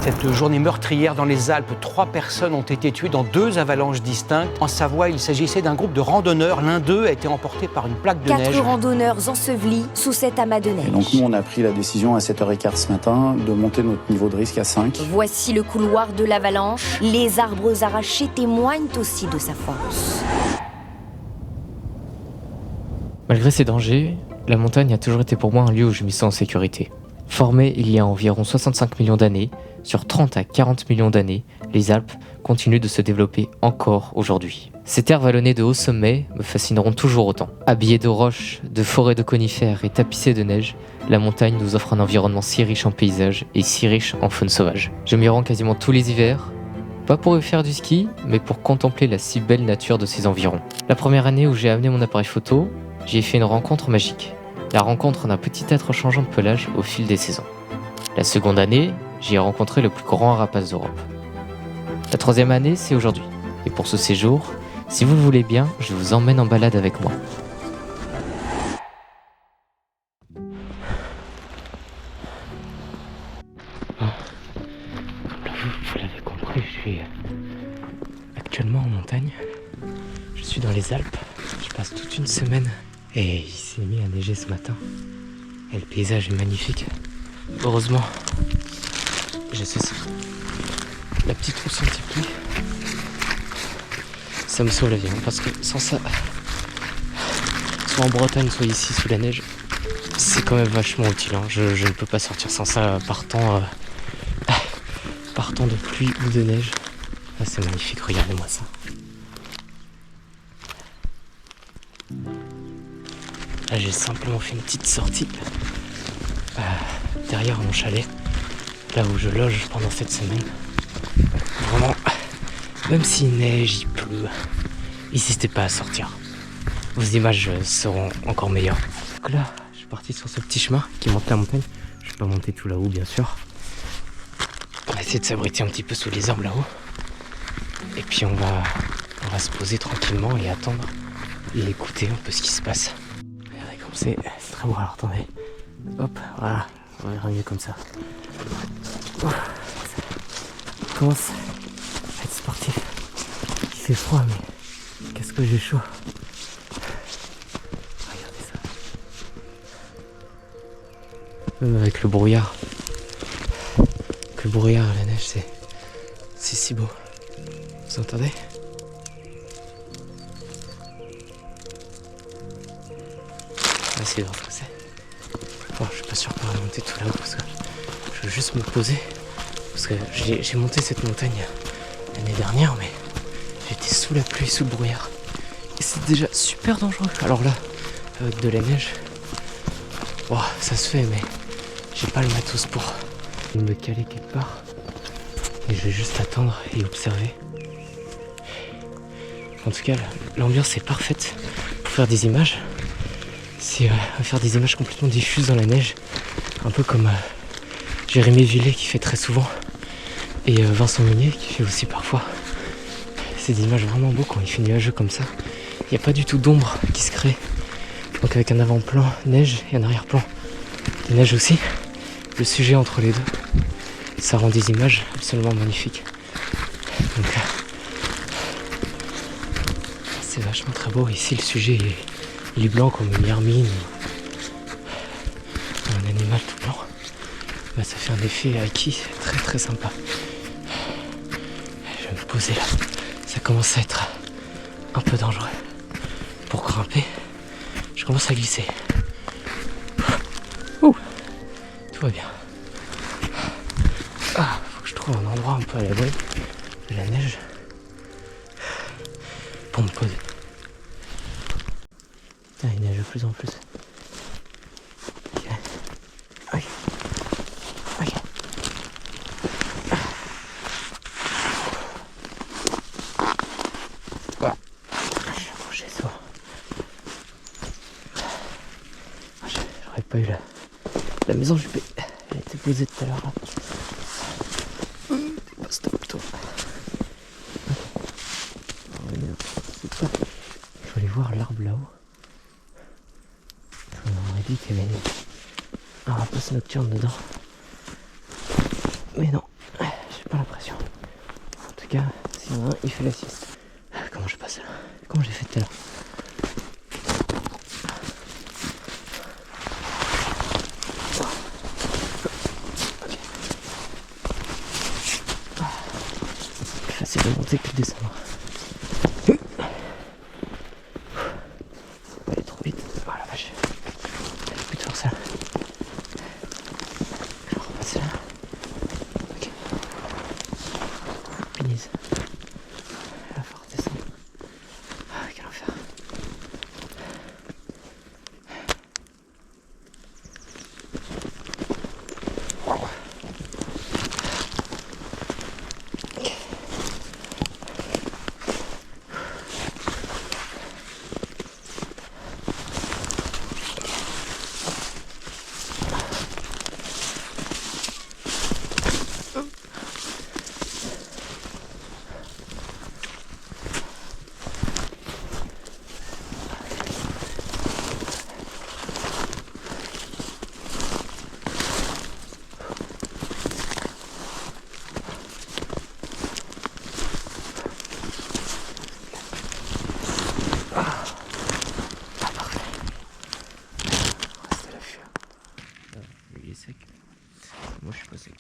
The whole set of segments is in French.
Cette journée meurtrière dans les Alpes, 3 personnes ont été tuées dans 2 avalanches distinctes. En Savoie, il s'agissait d'un groupe de randonneurs. L'un d'eux a été emporté par une plaque de neige. 4 randonneurs ensevelis sous cet amas de neige. Et donc nous, on a pris la décision à 7h15 ce matin de monter notre niveau de risque à 5. Voici le couloir de l'avalanche. Les arbres arrachés témoignent aussi de sa force. Malgré ces dangers, la montagne a toujours été pour moi un lieu où je me sens en sécurité. Formées il y a environ 65 millions d'années, sur 30 à 40 millions d'années, les Alpes continuent de se développer encore aujourd'hui. Ces terres vallonnées de hauts sommets me fascineront toujours autant. Habillées de roches, de forêts de conifères et tapissées de neige, la montagne nous offre un environnement si riche en paysages et si riche en faune sauvage. Je m'y rends quasiment tous les hivers, pas pour y faire du ski, mais pour contempler la si belle nature de ces environs. La première année où j'ai amené mon appareil photo, j'y ai fait une rencontre magique. La rencontre d'un petit être changeant de pelage au fil des saisons. La seconde année, j'y ai rencontré le plus grand rapace d'Europe. La troisième année, c'est aujourd'hui. Et pour ce séjour, si vous le voulez bien, je vous emmène en balade avec moi. Comme là, vous l'avez compris, je suis actuellement en montagne. Je suis dans les Alpes. Je passe toute une semaine. Et il s'est mis à neiger ce matin. Et le paysage est magnifique. Heureusement, j'ai ceci. La petite trousse anti-pluie. Ça me sauve la vie, hein, parce que sans ça, soit en Bretagne, soit ici sous la neige, c'est quand même vachement utile. Hein. Je ne peux pas sortir sans ça partant de pluie ou de neige. Ah, c'est magnifique, regardez-moi ça. Là, j'ai simplement fait une petite sortie derrière mon chalet, là où je loge pendant cette semaine. Vraiment, même s'il neige, il pleut, n'hésitez pas à sortir. Vos images seront encore meilleures. Donc là, je suis parti sur ce petit chemin qui monte la montagne. Je ne vais pas monter tout là-haut, bien sûr. On va essayer de s'abriter un petit peu sous les arbres là-haut. Et puis on va se poser tranquillement et attendre et écouter un peu ce qui se passe. C'est très beau, alors attendez. Hop, voilà, on va mieux comme ça. Ça commence à être sportif. Il fait froid, mais qu'est-ce que j'ai chaud. Regardez ça. Même avec le brouillard. Que le brouillard et la neige, c'est si beau. Vous entendez ? On va essayer de voir ce que c'est. Bon, je suis pas sûr de pouvoir monter tout là-haut parce que je veux juste me poser. Parce que j'ai monté cette montagne l'année dernière, mais j'étais sous la pluie, sous le brouillard. Et c'est déjà super dangereux. Alors là, avec de la neige, oh, ça se fait, mais j'ai pas le matos pour me caler quelque part. Et je vais juste attendre et observer. En tout cas, l'ambiance est parfaite pour faire des images. C'est faire des images complètement diffuses dans la neige, un peu comme Jérémy Villet qui fait très souvent, et Vincent Munier qui fait aussi parfois. C'est des images vraiment beaux quand il fait nuageux comme ça. Il n'y a pas du tout d'ombre qui se crée, donc avec un avant-plan neige et un arrière-plan neige aussi, le sujet entre les deux, ça rend des images absolument magnifiques. Donc c'est vachement très beau. Ici le sujet il est blanc comme une hermine, un animal tout blanc. Bah, ça fait un effet acquis très très sympa. Je vais me poser là. Ça commence à être un peu dangereux. Pour grimper, je commence à glisser. Ouh, tout va bien. Ah, faut que je trouve un endroit un peu à l'abri de la neige pour me poser. Ah, il neige de plus en plus. Ok. Ok. Ok. Ah. J'ai soin. J'aurais pas eu la maison Juppé. Elle a été posée tout à l'heure là. T'es pas stop toi. Je vais aller voir l'arbre là-haut. On aurait dit qu'il y avait un rapace nocturne dedans. Mais non. il fait la sieste. Comment je passe là? Comment j'ai fait tout à l'heure? Plus facile de monter que de descendre. Faut aller trop vite. Oh la vache. Plus de force là. Je vais repasser là. Ok. Pinize. La force descend. Ah, quel enfer. Il est sec. Moi je suis pas sec.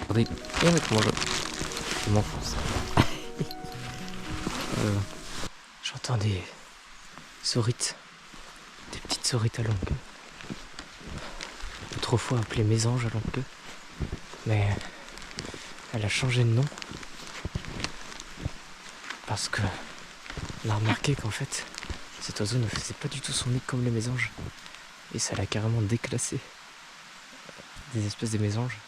Regardez, et avec moi je m'enfonce. J'entends des saurites, des petites saurites à longue queue. Autrefois appelée mésange à longue queue, mais elle a changé de nom parce que on a remarqué qu'en fait cet oiseau ne faisait pas du tout son nid comme les mésanges et ça l'a carrément déclassé des espèces de mésanges.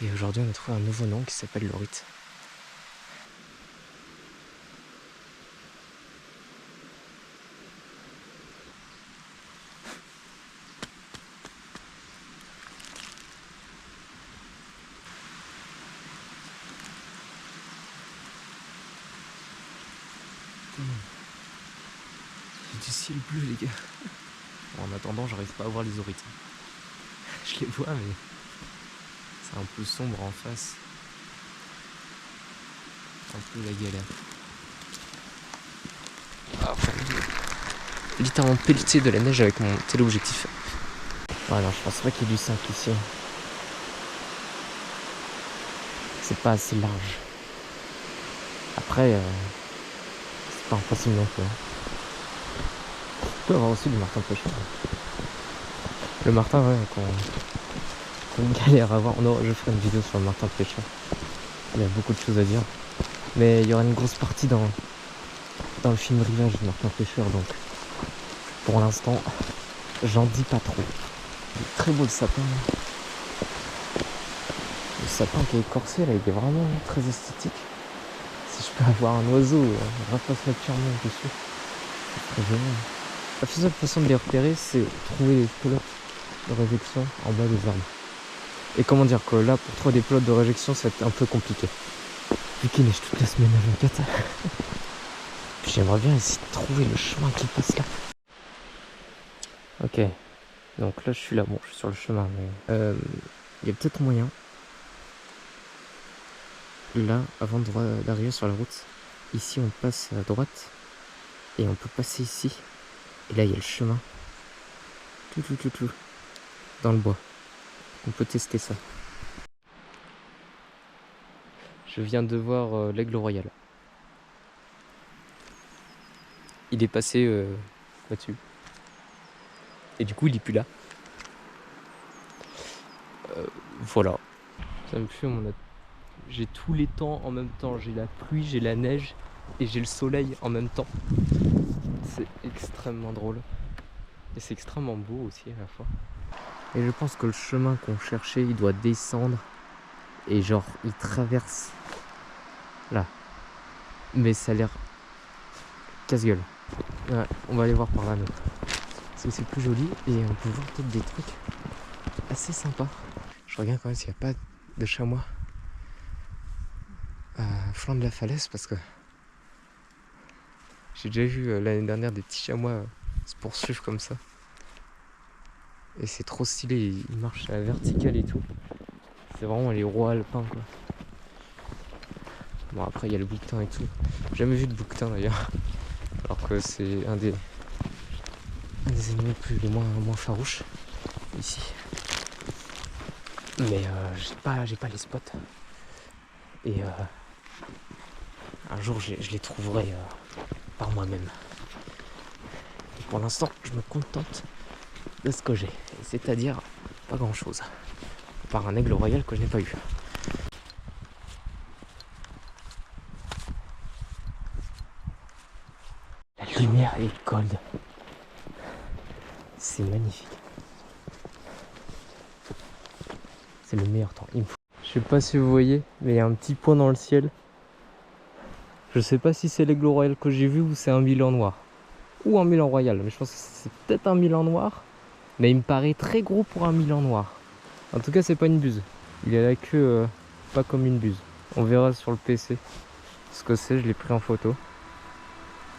Et aujourd'hui on a trouvé un nouveau nom qui s'appelle l'orite. C'est du ciel bleu les gars. En attendant j'arrive pas à voir les orites. Je les vois mais c'est un peu sombre en face. Un peu la galère. Littéralement pelleté de la neige avec mon téléobjectif. Ouais non, je pense pas qu'il y ait du 5 ici. C'est pas assez large. Après, c'est pas impossible non plus. On peut avoir aussi du martin pêcheur. Le martin, ouais, qu'on galère à voir. Non, je ferai une vidéo sur le martin pêcheur. Il y a beaucoup de choses à dire. Mais il y aura une grosse partie dans le film Rivage du martin pêcheur, donc pour l'instant, j'en dis pas trop. Il est très beau le sapin. Le sapin qui est écorcé, là, il est vraiment très esthétique. Si je peux avoir un oiseau, rapace naturellement dessus, c'est très génial. La seule façon de les repérer, c'est trouver les pelotes de réjection en bas des arbres. Et comment dire que là, pour trouver des pelotes de réjection, c'est un peu compliqué. Vu qu'il neige toute la semaine à 24. J'aimerais bien essayer de trouver le chemin qui passe là. Ok, donc là je suis là, bon je suis sur le chemin, mais il y a peut-être moyen. Là, avant d'arriver sur la route, ici on passe à droite et on peut passer ici. Et là il y a le chemin. Tout. Dans le bois. On peut tester ça. Je viens de voir l'Aigle Royal. Il est passé là-dessus. Et du coup, il est plus là. Voilà. Ça me fait J'ai tous les temps en même temps. J'ai la pluie, j'ai la neige et j'ai le soleil en même temps. C'est extrêmement drôle. Et c'est extrêmement beau aussi à la fois. Et je pense que le chemin qu'on cherchait, il doit descendre. Et genre, il traverse là. Mais ça a l'air casse-gueule. Ouais, on va aller voir par là, mais parce que c'est plus joli et on peut voir peut-être des trucs assez sympas. Je regarde quand même s'il n'y a pas de chamois à flanc de la falaise parce que j'ai déjà vu l'année dernière des petits chamois se poursuivre comme ça. Et c'est trop stylé, ils marchent à la verticale et tout. C'est vraiment les rois alpins quoi. Bon après il y a le bouquetin et tout. J'ai jamais vu de bouquetin d'ailleurs. Alors que c'est un des animaux les moins farouches ici. Mais j'ai pas les spots. Et un jour je les trouverai par moi-même. Pour l'instant je me contente de ce que j'ai. C'est-à-dire pas grand chose. Par un aigle royal que je n'ai pas eu. La lumière est cold. C'est magnifique. C'est le meilleur temps. Je sais pas si vous voyez, mais il y a un petit point dans le ciel. Je sais pas si c'est l'aigle royal que j'ai vu ou c'est un milan noir. Ou un milan royal, mais je pense que c'est peut-être un milan noir. Mais il me paraît très gros pour un milan noir. En tout cas, c'est pas une buse. Il a la queue pas comme une buse. On verra sur le PC ce que c'est, je l'ai pris en photo.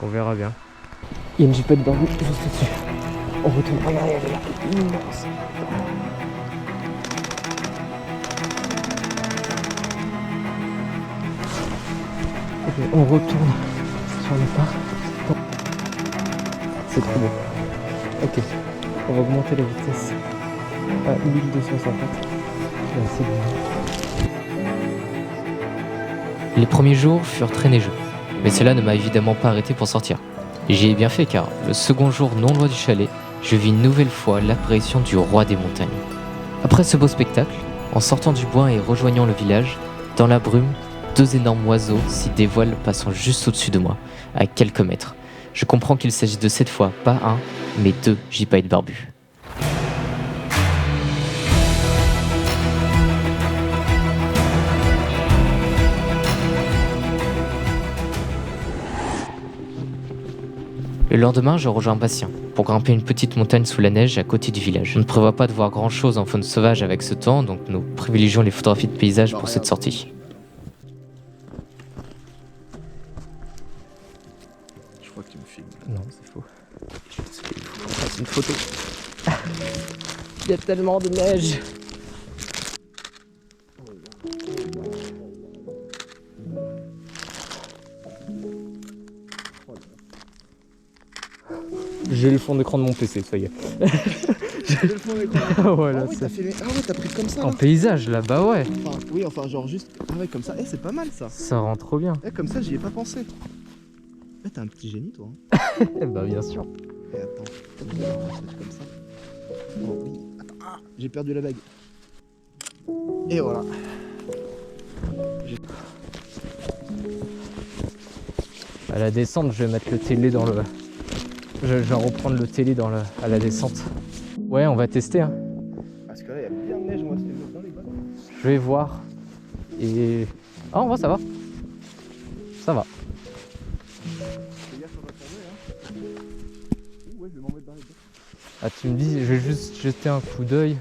On verra bien. Il y a une jipette barbue juste au-dessus. On retourne, regardez, elle est là, immense. Ok, on retourne sur le parc. C'est trop beau. Ok, on va augmenter la vitesse à 1250. C'est bien. Les premiers jours furent très neigeux, mais cela ne m'a évidemment pas arrêté pour sortir. Et j'y ai bien fait car le second jour non loin du chalet, je vis une nouvelle fois l'apparition du roi des montagnes. Après ce beau spectacle, en sortant du bois et rejoignant le village, dans la brume, 2 énormes oiseaux s'y dévoilent passant juste au-dessus de moi, à quelques mètres. Je comprends qu'il s'agit de cette fois, pas un, mais 2 gypaètes barbus. Le lendemain, je rejoins Bastien pour grimper une petite montagne sous la neige à côté du village. On ne prévoit pas de voir grand chose en faune sauvage avec ce temps, donc nous privilégions les photographies de paysages pour cette sortie. Je crois que tu me filmes. Non, c'est faux. C'est une photo. Il y a tellement de neige. J'ai le fond d'écran de mon PC, ça y est. J'ai le fond d'écran. Voilà, Ah ouais, t'as filmé. Ah ouais, t'as pris comme ça là. en paysage là, bah ouais. Enfin, oui, enfin, genre juste. Ah ouais, comme ça. Eh, c'est pas mal ça. Ça rend trop bien. Eh, comme ça, j'y ai pas pensé. Eh, t'es un petit génie toi. Hein. Bah bien sûr. Eh, attends. Je vais faire un truc comme ça. Oh oui. Attends. Ah, j'ai perdu la bague. Et voilà. À la descente, je vais mettre le télé dans le... Je vais reprendre le télé à la descente. Ouais, on va tester. Hein. Parce que là, il y a bien de neige, moi, c'est dans les bagues. Je vais voir. Et... Ah, en vrai, ça va. Ça va. Fais gaffe, ça va tomber, hein. Ouais, je vais m'en mettre dans les bagues. Ah, tu me dis, je vais juste jeter un coup d'œil.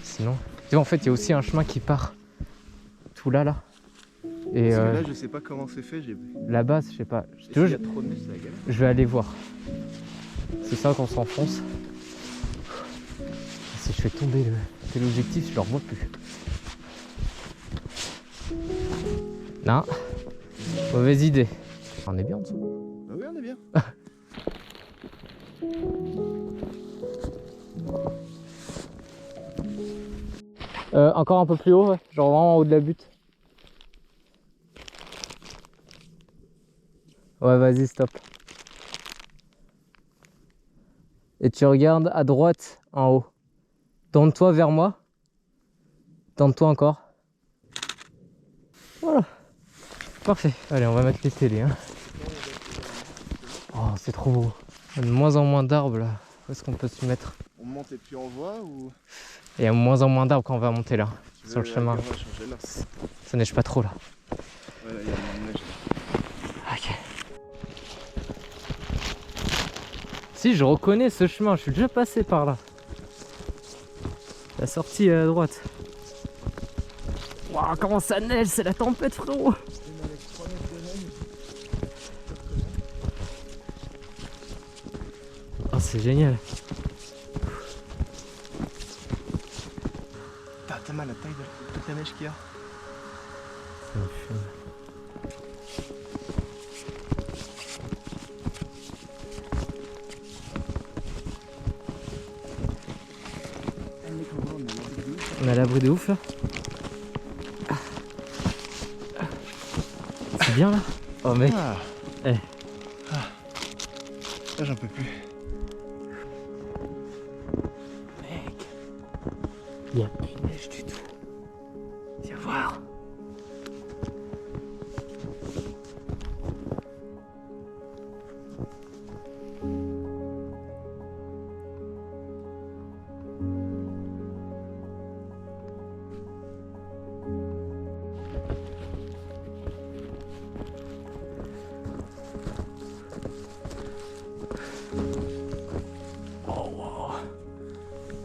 Sinon... Tu vois, en fait, il y a aussi un chemin qui part tout là. Et Parce que là, je sais pas comment c'est fait. là-bas, je sais pas. Et s'il y a trop de neige, c'est la galère. Je vais aller voir. C'est ça qu'on s'enfonce. Si je fais tomber l'objectif, je le revois plus. Non. Mauvaise idée. On est bien en dessous. Bah oui, on est bien. Encore un peu plus haut, ouais. Genre vraiment en haut de la butte. Ouais, vas-y, stop. Et tu regardes à droite, en haut. Tourne-toi vers moi. Tourne-toi encore. Voilà. Parfait. Allez, on va mettre les télés. Hein. Oh, c'est trop beau. Il y a de moins en moins d'arbres là. Où est-ce qu'on peut se mettre? On monte et puis on voit ou... Il y a de moins en moins d'arbres quand on va monter là. Sur le chemin. On va changer là. Ça neige pas trop là. Ouais, là, il y a moins de neige. Ok. Si, je reconnais ce chemin, je suis déjà passé par là. La sortie à droite. Waouh, comment ça neige, c'est la tempête, frérot. Oh, c'est génial. T'as mal à la taille de toute la neige qu'il y a. Ça me fume. On est à l'abri de ouf là. C'est bien là. Oh mec. Ah. Eh. Ah. Là j'en peux plus. Mec. Il n'y a plus de neige du tout. Viens voir.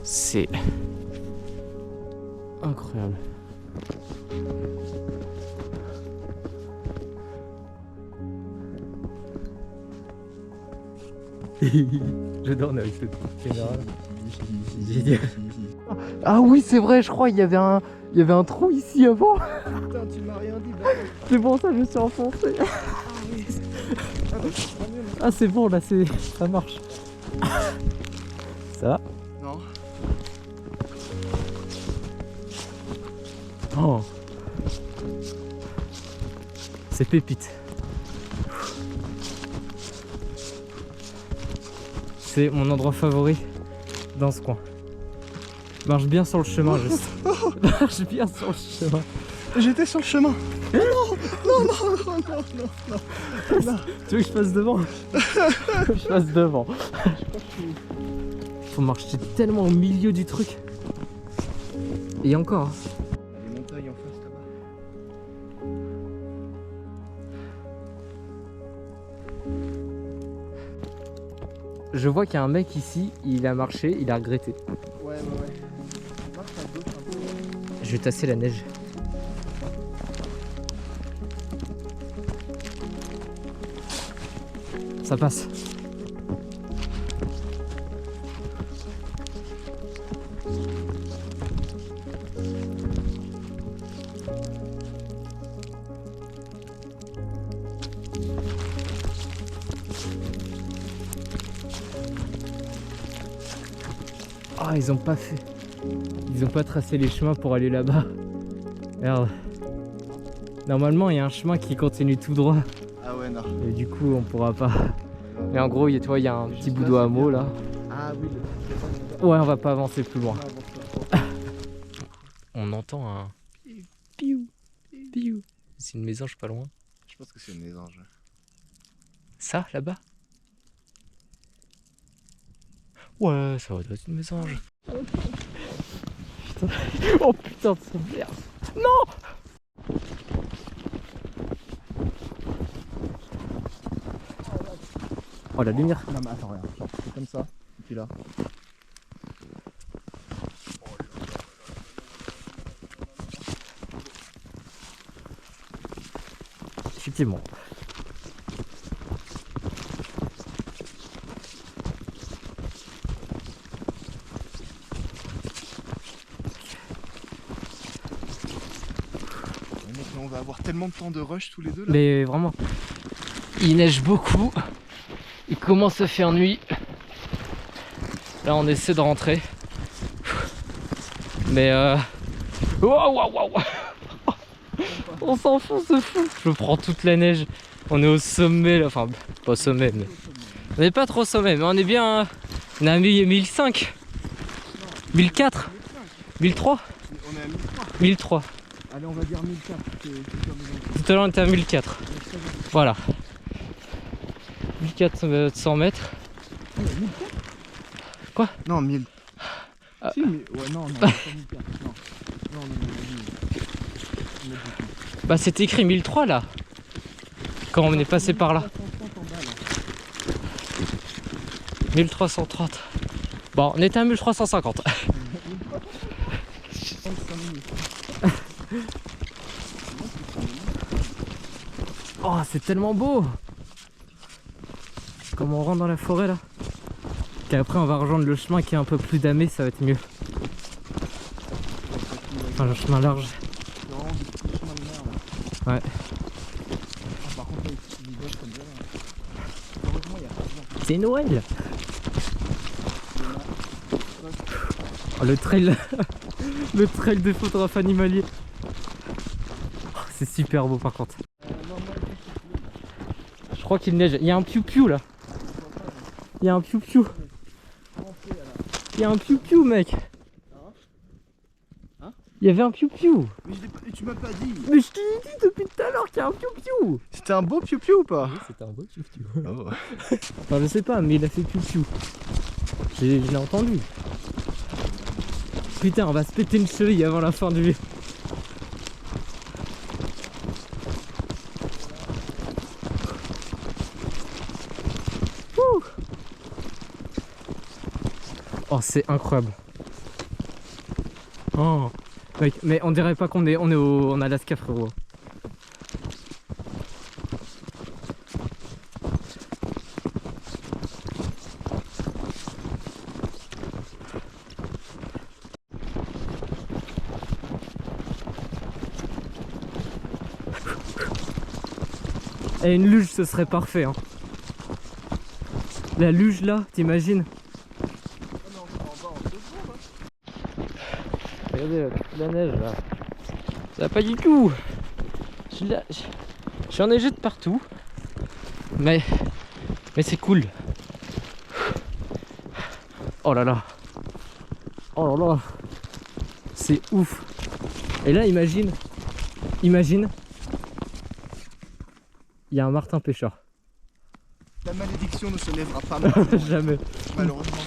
C'est incroyable. J'adore avec cette caméra. Ah oui, c'est vrai, je crois il y avait un trou ici avant. Putain, tu m'as rien dit. C'est bon, ça je me suis enfoncé. Ah c'est bon là, ça marche. Ça. Non. Oh. C'est pépite. C'est mon endroit favori dans ce coin. Marche bien sur le chemin juste. Marche bien sur le chemin. J'étais sur le chemin. Non. Tu veux que je passe devant? Je passe devant. Faut marcher tellement au milieu du truc. Et encore. Les montagnes en face là-bas. Je vois qu'il y a un mec ici, il a marché, il a regretté. Ouais. Marche à gauche un peu. Je vais tasser la neige. Ça passe. Ah, ils ont pas fait. Ils ont pas tracé les chemins pour aller là-bas. Merde. Normalement, il y a un chemin qui continue tout droit. Ah ouais, non. Et du coup, on pourra pas. Mais en gros, il y a un petit bout de hameau là. Ah oui, Ouais, on va pas avancer plus loin. On entend un piou, piou. C'est une mésange pas loin. Je pense que c'est une mésange. Ça, là-bas? Ouais, ça va être une mésange. Putain. Oh putain de sa merde. Non! Oh la lumière. Non mais attends, regarde, genre, c'est comme ça, et puis là. Effectivement. Mec, on va avoir tellement de temps de rush tous les deux là. Mais vraiment, il neige beaucoup. Il commence à faire nuit. Là, on essaie de rentrer. Mais Waouh, waouh, waouh. On s'enfonce de fou. Je prends toute la neige. On est au sommet là, enfin pas au sommet mais... On n'est pas trop au sommet mais on est bien... On est à 1005 1004 1003 On est à 1003. 1003. Allez, on va dire 1004. Tout à l'heure on était à 1004. Voilà. 1400 mètres. Quoi? Non, 1000. Ah. Si, mais... Ouais, non, pas 1004. Non. Non, Bah c'est écrit 1003 là. Quand on est passé par là. 1330. Bon, on était à 1350. Oh, c'est tellement beau. Comme on rentre dans la forêt là. Qu'après on va rejoindre le chemin qui est un peu plus damé, ça va être mieux. Enfin, le chemin large. Ouais. Par contre, les petits villages comme ça, heureusement, il y a pas de gens. C'est Noël. Oh, le trail. Le trail des photographes animaliers. Oh, c'est super beau par contre. Je crois qu'il neige. Il y a un piou-piou là. Il y a un piou-piou. Il y a un piou-piou mec. Il y avait un piou-piou. Mais tu m'as pas dit. Mais je t'ai dit depuis tout à l'heure qu'il y a un piou-piou. C'était un beau piou-piou ou pas? Oui, c'était un beau piou-piou. Oh. Enfin, je sais pas, mais il a fait piou-piou. Je l'ai entendu. Putain, on va se péter une cheville avant la fin du... Ouh. Oh, c'est incroyable. Oh. Mec, mais on dirait pas qu'on est, en Alaska, frérot. Et une luge, ce serait parfait. Hein. La luge là, t'imagines? Regardez la neige là. Ça va pas du tout. Je suis enneigé de partout. Mais c'est cool. Oh là là. Oh là là. C'est ouf. Et là imagine. Il y a un martin pêcheur. La malédiction ne se lèvera pas Jamais. malheureusement.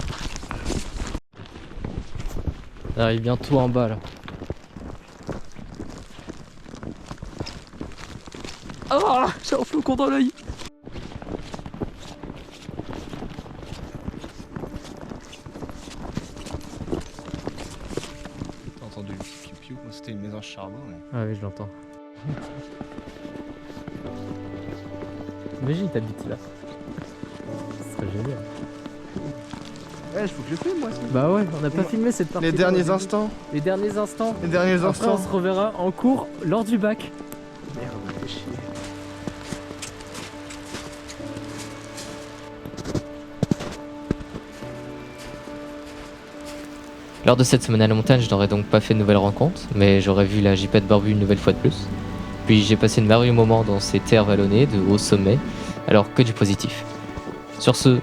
Il arrive bientôt en bas là. Oh, j'ai un flocon dans l'œil. T'as entendu le piou-piou? Moi, c'était une maison à charbon. Mais... Ah oui, je l'entends. Imagine t'habites là. Ce serait génial. Ouais, faut que je le filme moi aussi. Bah ouais, on n'a pas filmé cette partie. Les derniers instants. Les derniers instants. Les derniers Après, instants. on se reverra en cours lors du bac. Merde, fais chier. Lors de cette semaine à la montagne, je n'aurais donc pas fait de nouvelles rencontres, mais j'aurais vu la gypette barbue une nouvelle fois de plus. Puis j'ai passé de merveilleux moments dans ces terres vallonnées de haut sommet, alors que du positif. Sur ce,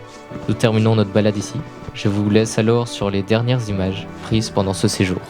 nous terminons notre balade ici. Je vous laisse alors sur les dernières images prises pendant ce séjour.